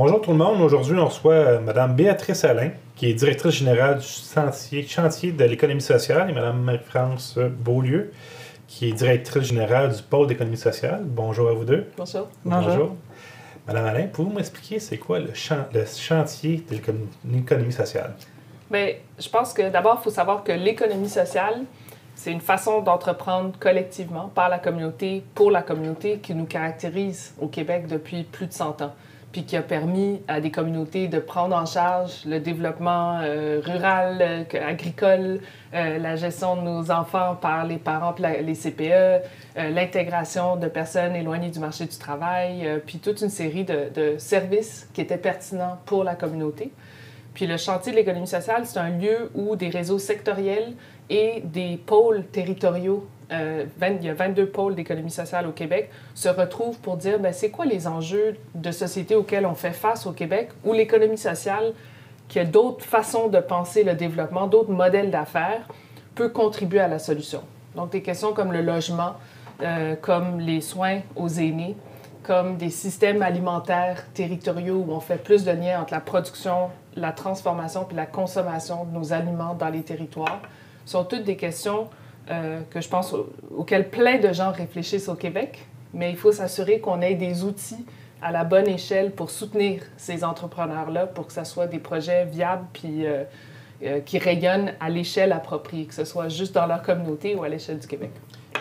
Bonjour tout le monde. Aujourd'hui, on reçoit Mme Béatrice Allain, qui est directrice générale du chantier de l'économie sociale, et Mme Marie-France Beaulieu, qui est directrice générale du pôle d'économie sociale. Bonjour à vous deux. Bonjour. Bonjour. Mme Allain, pouvez-vous m'expliquer c'est quoi le chantier de l'économie sociale? Bien, je pense que d'abord, il faut savoir que l'économie sociale, c'est une façon d'entreprendre collectivement, par la communauté, pour la communauté, qui nous caractérise au Québec depuis plus de 100 ans, puis qui a permis à des communautés de prendre en charge le développement rural, agricole, la gestion de nos enfants par les parents, puis les CPE, l'intégration de personnes éloignées du marché du travail, puis toute une série de services qui étaient pertinents pour la communauté. Puis le chantier de l'économie sociale, c'est un lieu où des réseaux sectoriels et des pôles territoriaux, il y a 22 pôles d'économie sociale au Québec, se retrouvent pour dire bien, c'est quoi les enjeux de société auxquels on fait face au Québec, où l'économie sociale, qui a d'autres façons de penser le développement, d'autres modèles d'affaires, peut contribuer à la solution. Donc des questions comme le logement, comme les soins aux aînés, comme des systèmes alimentaires territoriaux où on fait plus de liens entre la production, la transformation puis la consommation de nos aliments dans les territoires, sont toutes des questions que je pense auxquelles plein de gens réfléchissent au Québec, mais il faut s'assurer qu'on ait des outils à la bonne échelle pour soutenir ces entrepreneurs-là, pour que ce soit des projets viables puis qui rayonnent à l'échelle appropriée, que ce soit juste dans leur communauté ou à l'échelle du Québec.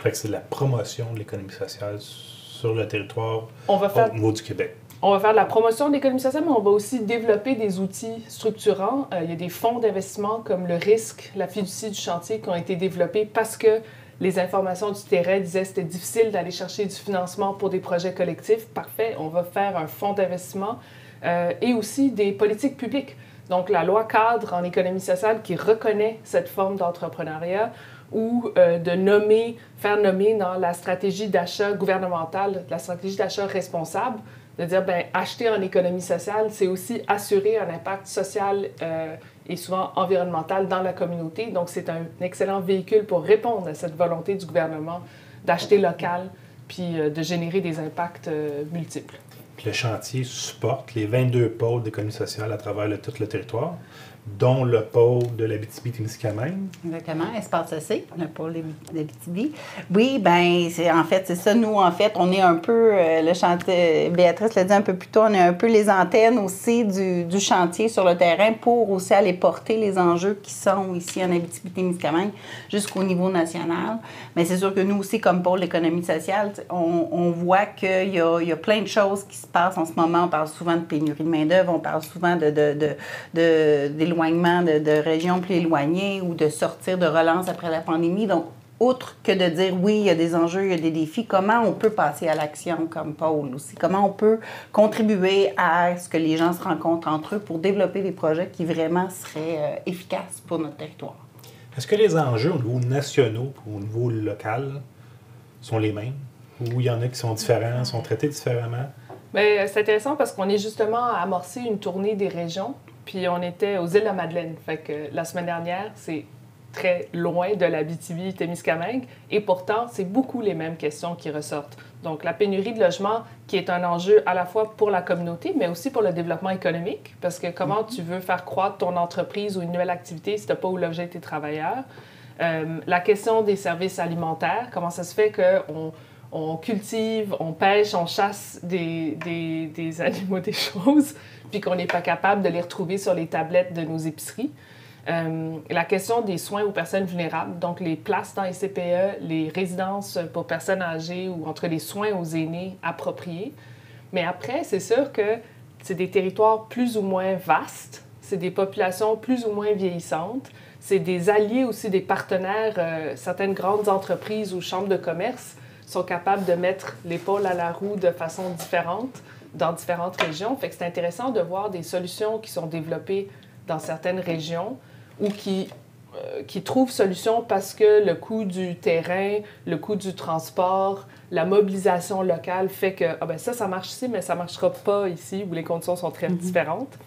Fait que c'est la promotion de l'économie sociale sur le territoire au niveau du Québec. On va faire de la promotion de l'économie sociale, mais on va aussi développer des outils structurants. Il y a des fonds d'investissement comme le risque, la fiducie du chantier qui ont été développés parce que les informations du terrain disaient que c'était difficile d'aller chercher du financement pour des projets collectifs. Parfait, on va faire un fonds d'investissement et aussi des politiques publiques. Donc, la loi cadre en économie sociale qui reconnaît cette forme d'entrepreneuriat ou de faire nommer dans la stratégie d'achat gouvernementale, la stratégie d'achat responsable, de dire, bien, acheter en économie sociale, c'est aussi assurer un impact social et souvent environnemental dans la communauté. Donc, c'est un excellent véhicule pour répondre à cette volonté du gouvernement d'acheter local puis de générer des impacts multiples. Puis le chantier supporte les 22 pôles d'économie sociale à travers tout le territoire, dont le pôle de l'Abitibi-Témiscamingue. Exactement, Espace AC, le pôle d'Abitibi. Oui, bien, c'est ça. Nous, en fait, on est un peu, le chantier, Béatrice l'a dit un peu plus tôt, on est un peu les antennes aussi du chantier sur le terrain pour aussi aller porter les enjeux qui sont ici en Abitibi-Témiscamingue jusqu'au niveau national. Mais c'est sûr que nous aussi, comme pôle d'économie sociale, on voit qu'il y a plein de choses qui se passent en ce moment. On parle souvent de pénurie de main-d'œuvre, on parle souvent d'éloignement de régions plus éloignées ou de sortir de relance après la pandémie. Donc, outre que de dire oui, il y a des enjeux, il y a des défis, comment on peut passer à l'action comme pôle aussi? Comment on peut contribuer à ce que les gens se rencontrent entre eux pour développer des projets qui vraiment seraient efficaces pour notre territoire? Est-ce que les enjeux au niveau national ou au niveau local sont les mêmes? Ou il y en a qui sont différents, sont traités différemment? Bien, c'est intéressant parce qu'on est justement à amorcer une tournée des régions. Puis on était aux Îles-de-la-Madeleine. Fait que la semaine dernière, c'est très loin de l'Abitibi-Témiscamingue. Et pourtant, c'est beaucoup les mêmes questions qui ressortent. Donc, la pénurie de logement, qui est un enjeu à la fois pour la communauté, mais aussi pour le développement économique. Parce que comment tu veux faire croître ton entreprise ou une nouvelle activité si tu n'as pas où loger tes travailleurs? La question des services alimentaires. Comment ça se fait qu'on cultive, on pêche, on chasse des animaux, des choses, puis qu'on n'est pas capable de les retrouver sur les tablettes de nos épiceries. La question des soins aux personnes vulnérables, donc les places dans les CPE, les résidences pour personnes âgées ou entre les soins aux aînés appropriés. Mais après, c'est sûr que c'est des territoires plus ou moins vastes, c'est des populations plus ou moins vieillissantes, c'est des alliés aussi, des partenaires, certaines grandes entreprises ou chambres de commerce sont capables de mettre l'épaule à la roue de façon différente dans différentes régions. Fait que c'est intéressant de voir des solutions qui sont développées dans certaines régions ou qui trouvent solution parce que le coût du terrain, le coût du transport, la mobilisation locale fait que ça marche ici, mais ça ne marchera pas ici où les conditions sont très différentes.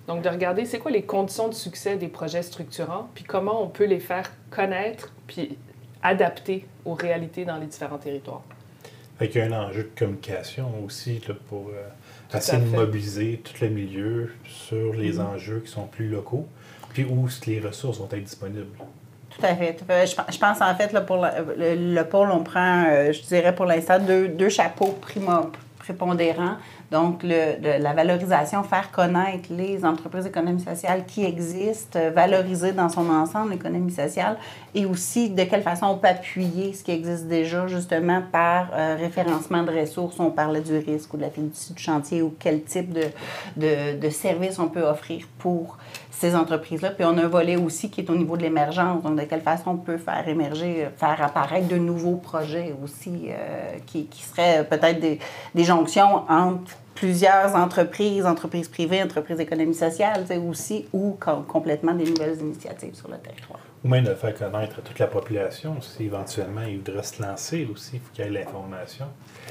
Donc, de regarder c'est quoi les conditions de succès des projets structurants, puis comment on peut les faire connaître, puis adapter aux réalités dans les différents territoires. Fait qu'il y a un enjeu de communication aussi là, pour essayer de mobiliser tout le milieu sur les enjeux qui sont plus locaux, puis où les ressources vont être disponibles. Tout à fait. Je pense, en fait, là, pour le pôle, on prend, je dirais pour l'instant, deux chapeaux prépondérants. Donc, la valorisation, faire connaître les entreprises d'économie sociale qui existent, valoriser dans son ensemble l'économie sociale et aussi de quelle façon on peut appuyer ce qui existe déjà, justement, par référencement de ressources. On parlait du risque ou de la fiducie du chantier ou quel type de services on peut offrir pour ces entreprises-là. Puis on a un volet aussi qui est au niveau de l'émergence, donc de quelle façon on peut faire émerger, faire apparaître de nouveaux projets aussi qui seraient peut-être des jonctions entre plusieurs entreprises privées, entreprises d'économie sociale, aussi, ou complètement des nouvelles initiatives sur le territoire. Ou même de faire connaître à toute la population, si éventuellement ils voudraient se lancer aussi, il faut qu'il y ait l'information.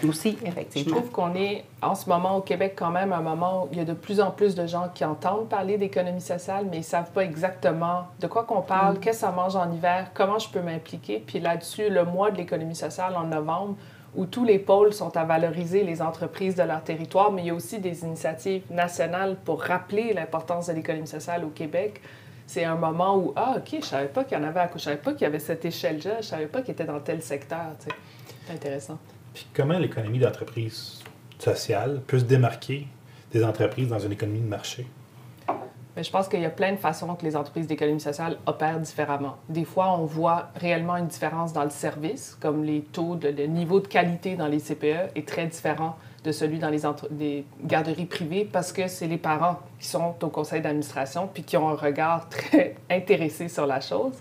Aussi, effectivement. Je trouve qu'on est, en ce moment, au Québec, quand même, à un moment où il y a de plus en plus de gens qui entendent parler d'économie sociale, mais ils ne savent pas exactement de quoi qu'on parle, qu'est-ce que ça mange en hiver, comment je peux m'impliquer. Puis là-dessus, le mois de l'économie sociale en novembre, où tous les pôles sont à valoriser les entreprises de leur territoire, mais il y a aussi des initiatives nationales pour rappeler l'importance de l'économie sociale au Québec. C'est un moment où, OK, je ne savais pas qu'il y en avait à je ne savais pas qu'il y avait cette échelle-là, je ne savais pas qu'il était dans tel secteur. C'est intéressant. Puis comment l'économie d'entreprise sociale peut se démarquer des entreprises dans une économie de marché? Mais je pense qu'il y a plein de façons que les entreprises d'économie sociale opèrent différemment. Des fois, on voit réellement une différence dans le service, comme les taux, le niveau de qualité dans les CPE est très différent de celui dans les garderies privées parce que c'est les parents qui sont au conseil d'administration puis qui ont un regard très intéressé sur la chose.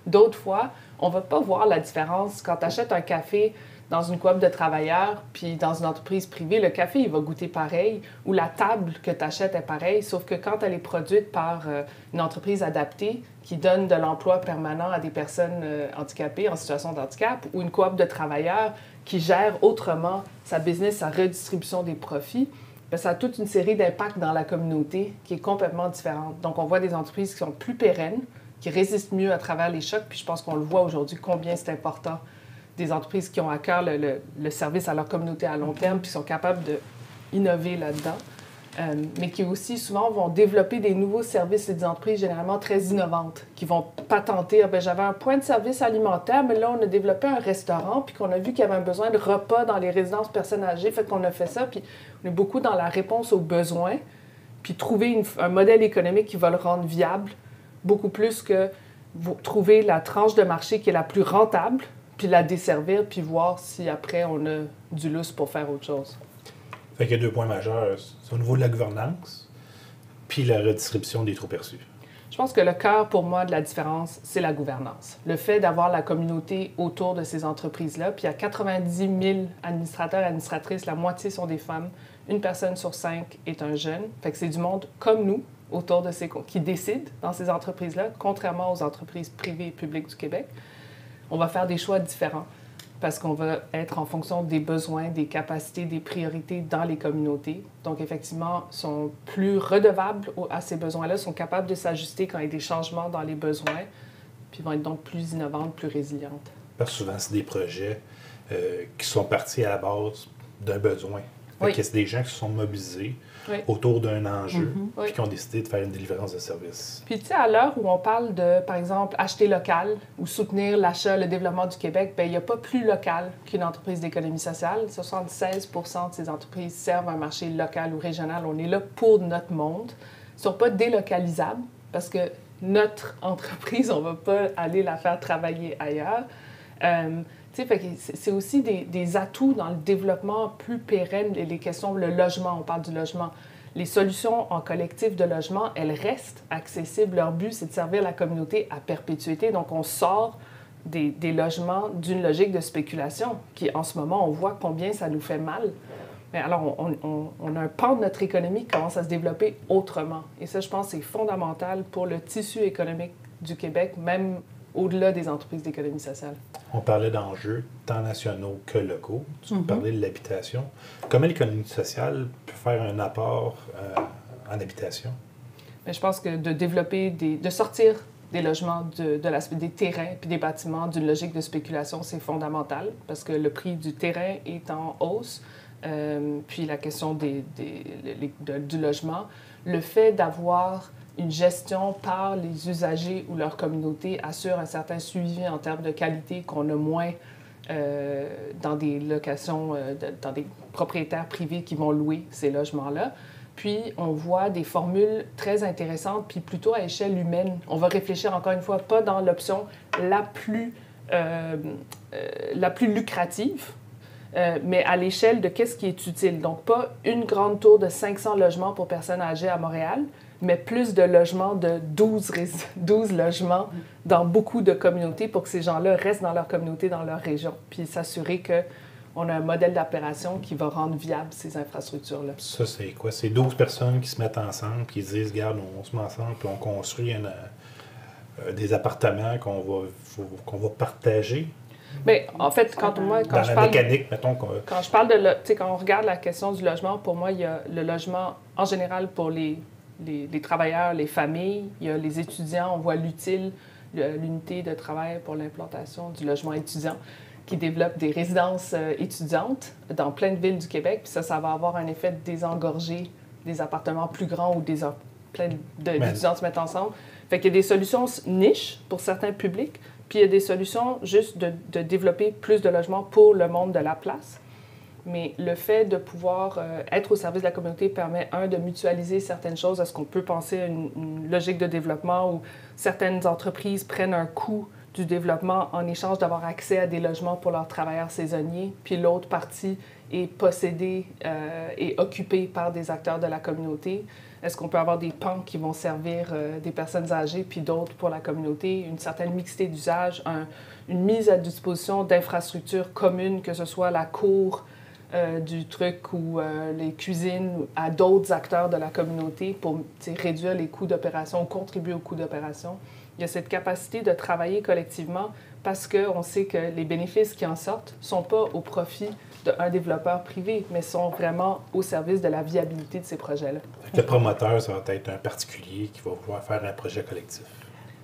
D'autres fois, on ne va pas voir la différence. Quand tu achètes un café dans une coop de travailleurs, puis dans une entreprise privée, le café, il va goûter pareil, ou la table que tu achètes est pareille, sauf que quand elle est produite par une entreprise adaptée qui donne de l'emploi permanent à des personnes handicapées en situation de handicap, ou une coop de travailleurs qui gère autrement sa business, sa redistribution des profits, bien, ça a toute une série d'impacts dans la communauté qui est complètement différente. Donc, on voit des entreprises qui sont plus pérennes, qui résistent mieux à travers les chocs, puis je pense qu'on le voit aujourd'hui combien c'est important des entreprises qui ont à cœur le service à leur communauté à long terme puis sont capables d'innover là-dedans, mais qui aussi souvent vont développer des nouveaux services et des entreprises généralement très innovantes, qui vont patenter. Bien, j'avais un point de service alimentaire, mais là, on a développé un restaurant puis qu'on a vu qu'il y avait un besoin de repas dans les résidences personnes âgées, fait qu'on a fait ça, puis on est beaucoup dans la réponse aux besoins, puis trouver un modèle économique qui va le rendre viable, beaucoup plus que trouver la tranche de marché qui est la plus rentable, puis la desservir, puis voir si après on a du lousse pour faire autre chose. Fait qu'il y a 2 points majeurs. C'est au niveau de la gouvernance, puis la redistribution des trop perçus. Je pense que le cœur pour moi de la différence, c'est la gouvernance. Le fait d'avoir la communauté autour de ces entreprises-là, puis il y a 90 000 administrateurs et administratrices, la moitié sont des femmes, 1 personne sur 5 est un jeune. Fait que c'est du monde comme nous, autour de qui décident dans ces entreprises-là, contrairement aux entreprises privées et publiques du Québec. On va faire des choix différents parce qu'on va être en fonction des besoins, des capacités, des priorités dans les communautés. Donc, effectivement, sont plus redevables à ces besoins-là, sont capables de s'ajuster quand il y a des changements dans les besoins, puis vont être donc plus innovantes, plus résilientes. Parce que souvent, c'est des projets qui sont partis à la base d'un besoin. Fait que c'est des gens qui se sont mobilisés autour d'un enjeu, puis qui ont décidé de faire une délivrance de services. Puis, tu sais, à l'heure où on parle de, par exemple, acheter local ou soutenir l'achat, le développement du Québec, bien, il n'y a pas plus local qu'une entreprise d'économie sociale. 76 de ces entreprises servent un marché local ou régional. On est là pour notre monde. Ils ne sont pas délocalisables parce que notre entreprise, on ne va pas aller la faire travailler ailleurs. C'est aussi des atouts dans le développement plus pérenne, les questions, le logement, on parle du logement. Les solutions en collectif de logement, elles restent accessibles. Leur but, c'est de servir la communauté à perpétuité. Donc, on sort des logements d'une logique de spéculation qui, en ce moment, on voit combien ça nous fait mal. Mais alors, on a un pan de notre économie qui commence à se développer autrement. Et ça, je pense, c'est fondamental pour le tissu économique du Québec, même au-delà des entreprises d'économie sociale. On parlait d'enjeux tant nationaux que locaux. Tu parlais de l'habitation. Comment l'économie sociale peut faire un apport en habitation? Mais je pense que de développer, de sortir des logements, des terrains puis des bâtiments d'une logique de spéculation, c'est fondamental parce que le prix du terrain est en hausse. puis la question du logement, le fait d'avoir une gestion par les usagers ou leur communauté assure un certain suivi en termes de qualité qu'on a moins dans des locations, dans des propriétaires privés qui vont louer ces logements-là. Puis, on voit des formules très intéressantes, puis plutôt à échelle humaine. On va réfléchir encore une fois, pas dans l'option la plus lucrative, mais à l'échelle de qu'est-ce qui est utile. Donc, pas une grande tour de 500 logements pour personnes âgées à Montréal, mais plus de logements de 12 logements dans beaucoup de communautés pour que ces gens-là restent dans leur communauté, dans leur région, puis s'assurer qu'on a un modèle d'opération qui va rendre viable ces infrastructures-là. Ça, c'est quoi? C'est 12 personnes qui se mettent ensemble, qui disent, regarde, on se met ensemble, puis on construit des appartements qu'on va partager. Mais en fait, quand je parle mécanique, mettons, quand je parle de quand on regarde la question du logement, pour moi, il y a le logement en général pour les travailleurs, les familles, il y a les étudiants, on voit l'unité de travail pour l'implantation du logement étudiant qui développe des résidences étudiantes dans plein de villes du Québec. Puis ça va avoir un effet de désengorger des appartements plus grands où plein d'étudiants se mettent ensemble. Fait qu'il y a des solutions niches pour certains publics, puis il y a des solutions juste de développer plus de logements pour le monde de la place. Mais le fait de pouvoir être au service de la communauté permet, de mutualiser certaines choses. Est-ce qu'on peut penser à une logique de développement où certaines entreprises prennent un coût du développement en échange d'avoir accès à des logements pour leurs travailleurs saisonniers, puis l'autre partie est possédée et occupée par des acteurs de la communauté? Est-ce qu'on peut avoir des pans qui vont servir des personnes âgées, puis d'autres pour la communauté? Une certaine mixité d'usage, une mise à disposition d'infrastructures communes, que ce soit la cour du truc ou les cuisines à d'autres acteurs de la communauté pour réduire les coûts d'opération ou contribuer aux coûts d'opération. Il y a cette capacité de travailler collectivement parce qu'on sait que les bénéfices qui en sortent ne sont pas au profit d'un développeur privé, mais sont vraiment au service de la viabilité de ces projets-là. Le promoteur, ça va être un particulier qui va pouvoir faire un projet collectif.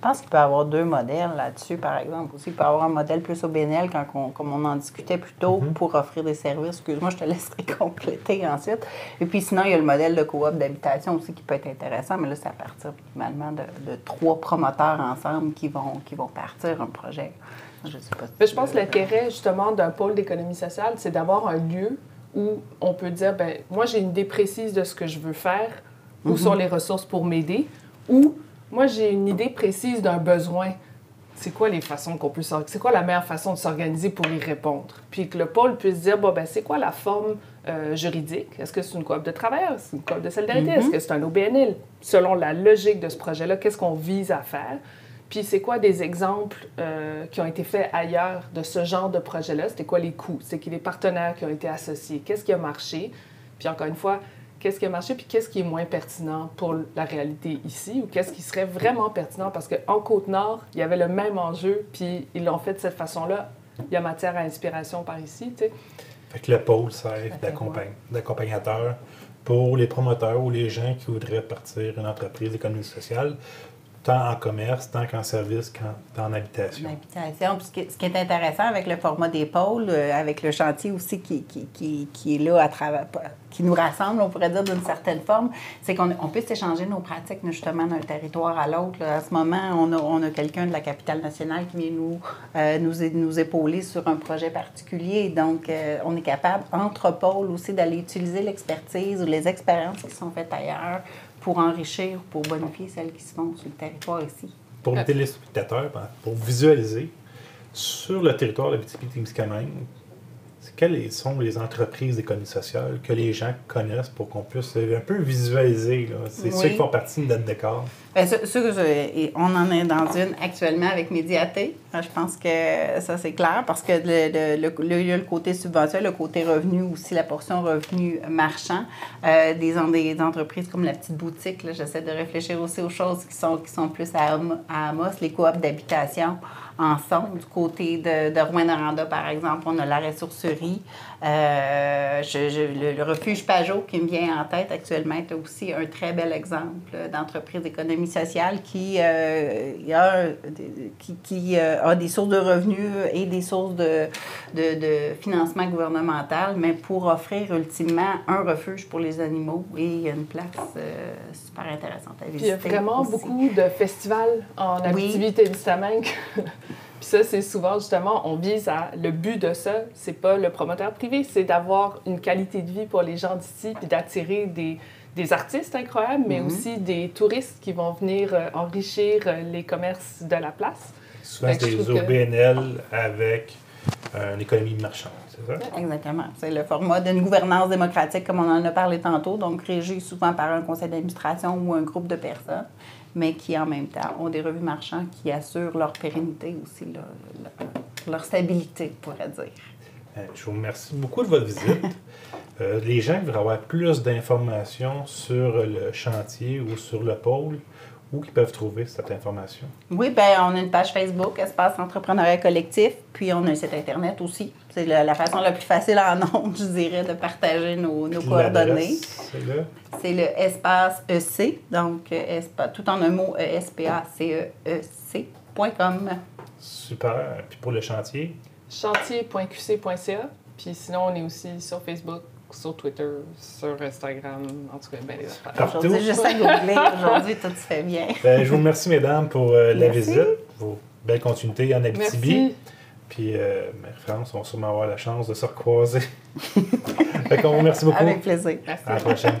Je pense qu'il peut y avoir deux modèles là-dessus, par exemple. Aussi, il peut y avoir un modèle plus au BNL, comme on en discutait plus tôt, pour offrir des services. Excuse-moi, je te laisserai compléter ensuite. Et puis sinon, il y a le modèle de coop d'habitation aussi qui peut être intéressant, mais là, c'est à partir finalement de 3 promoteurs ensemble qui vont partir un projet. Je sais pas. Mais je pense que l'intérêt, justement, d'un pôle d'économie sociale, c'est d'avoir un lieu où on peut dire, ben moi, j'ai une idée précise de ce que je veux faire, où sont les ressources pour m'aider, ou moi, j'ai une idée précise d'un besoin. C'est quoi les façons qu'on peut s'organiser? C'est quoi la meilleure façon de s'organiser pour y répondre? Puis que le pôle puisse dire, c'est quoi la forme juridique? Est-ce que c'est une coop de travailleurs? C'est une coop de solidarité? Est-ce que c'est un OBNL? Selon la logique de ce projet-là, qu'est-ce qu'on vise à faire? Puis c'est quoi des exemples qui ont été faits ailleurs de ce genre de projet-là? C'était quoi les coûts? C'est qui les partenaires qui ont été associés? Qu'est-ce qui a marché? Puis encore une fois, qu'est-ce qui a marché, puis qu'est-ce qui est moins pertinent pour la réalité ici, ou qu'est-ce qui serait vraiment pertinent, parce qu'en Côte-Nord, il y avait le même enjeu, puis ils l'ont fait de cette façon-là. Il y a matière à inspiration par ici, tu sais. Fait que le pôle sert d'accompagnateur pour les promoteurs ou les gens qui voudraient partir une entreprise d'économie sociale, tant en commerce, tant qu'en service, tant en habitation. L'habitation. Puis ce qui est intéressant avec le format des pôles, avec le chantier aussi qui est là à travers, qui nous rassemble, on pourrait dire d'une certaine forme, c'est qu'on peut s'échanger nos pratiques justement d'un territoire à l'autre. Là. À ce moment, on a quelqu'un de la capitale nationale qui vient nous épauler sur un projet particulier. Donc, on est capable, entre pôles aussi, d'aller utiliser l'expertise ou les expériences qui sont faites ailleurs pour enrichir, pour bonifier celles qui se font sur le territoire ici. Pour les téléspectateurs, pour visualiser, sur le territoire de l'Abitibi-Témiscamingue, quelles sont les entreprises d'économie sociale que les gens connaissent pour qu'on puisse un peu visualiser? Là. C'est ceux qui font partie de notre décor. Bien, on en est dans une actuellement avec Médiaté. Je pense que ça, c'est clair parce que il y a le côté subvention, le côté revenu aussi, la portion revenu marchand. Des entreprises comme la petite boutique, là, j'essaie de réfléchir aussi aux choses qui sont plus à Amos, les coops d'habitation ensemble. Du côté de Rouyn-Noranda, par exemple, on a la ressourcerie. Le refuge Pajot qui me vient en tête actuellement est aussi un très bel exemple d'entreprise d'économie sociale qui a des sources de revenus et des sources de financement gouvernemental, mais pour offrir ultimement un refuge pour les animaux et une place super intéressante à visiter. Puis il y a vraiment aussi. beaucoup de festivals en Abitibi-Témiscamingue. Puis ça, c'est souvent, justement, on vise à... Le but de ça, c'est pas le promoteur privé, c'est d'avoir une qualité de vie pour les gens d'ici, puis d'attirer des artistes incroyables, mais aussi des touristes qui vont venir enrichir les commerces de la place. Souvent, c'est des OBNL avec une économie marchande, c'est ça? Exactement. C'est le format d'une gouvernance démocratique, comme on en a parlé tantôt, donc régi souvent par un conseil d'administration ou un groupe de personnes, mais qui, en même temps, ont des revenus marchands qui assurent leur pérennité aussi, leur stabilité, on pourrait dire. Je vous remercie beaucoup de votre visite. Les gens qui veulent avoir plus d'informations sur le chantier ou sur le pôle, où ils peuvent trouver cette information? Oui, bien, on a une page Facebook, Espace Entrepreneuriat Collectif, puis on a un site Internet aussi. C'est la façon la plus facile en ondes, je dirais, de partager nos coordonnées. C'est le Espace EC, donc tout en un mot, ESPACEEC.com. Super. Puis pour le chantier? Chantier.qc.ca. Puis sinon, on est aussi sur Facebook, sur Twitter, sur Instagram, en tout cas, bien les affaires. Partout. Aujourd'hui, juste à googler. Aujourd'hui, tout se fait bien. Je vous remercie, mesdames, pour la visite, vos belles continuités en Abitibi. Merci. Puis, Marie-France, on va sûrement avoir la chance de se recroiser. Fait qu'on vous remercie beaucoup. Avec plaisir. Merci. À la prochaine.